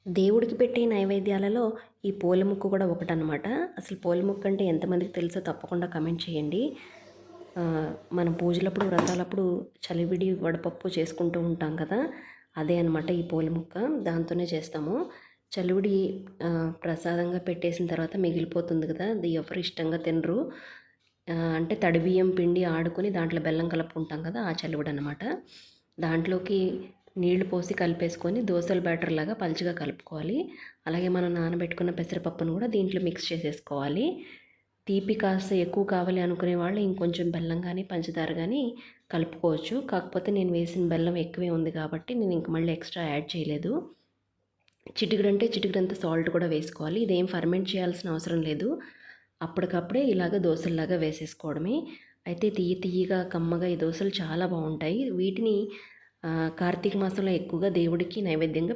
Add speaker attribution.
Speaker 1: దేవుడికి పెట్టే నైవేద్యాలలో ఈ పూల ముక్క కూడా ఒకటనమాట. అసలు పూల ముక్క అంటే ఎంతమందికి తెలుసో తప్పకుండా కమెంట్ చేయండి. మనం పూజలప్పుడు, వ్రతాలప్పుడు చలివిడి వడపప్పు చేసుకుంటూ ఉంటాం కదా! అదే అనమాట ఈ పూల ముక్క. దాంతోనే చేస్తాము. చలివిడి ప్రసాదంగా పెట్టేసిన తర్వాత మిగిలిపోతుంది కదా! అది ఎవరు ఇష్టంగా తినరు. అంటే తడి బియ్యం పిండి ఆడుకొని దాంట్లో బెల్లం కలుపుకుంటాం కదా! ఆ చలివిడనమాట. దాంట్లోకి నీళ్లు పోసి కలిపేసుకొని దోసల బ్యాటర్ లాగా పలుచగా కలుపుకోవాలి. అలాగే మనం నానబెట్టుకున్న పెసరపప్పును కూడా దీంట్లో మిక్స్ చేసేసుకోవాలి. తీపి కాస్త ఎక్కువ కావాలి అనుకునే వాళ్ళు ఇంకొంచెం బెల్లం కానీ పంచదార కానీ కలుపుకోవచ్చు. కాకపోతే నేను వేసిన బెల్లం ఎక్కువే ఉంది కాబట్టి నేను ఇంక మళ్ళీ ఎక్స్ట్రా యాడ్ చేయలేదు. చిటికెడంటే చిటికెడంత సాల్ట్ కూడా వేసుకోవాలి. ఇదేం ఫర్మెంట్ చేయాల్సిన అవసరం లేదు. అప్పటికప్పుడే ఇలాగ దోసల్లాగా వేసేసుకోవడమే. అయితే తియ్యగా కమ్మగా ఈ దోసలు చాలా బాగుంటాయి. వీటిని కార్తీక మాసంలో ఎక్కువగా దేవుడికి నైవేద్యంగా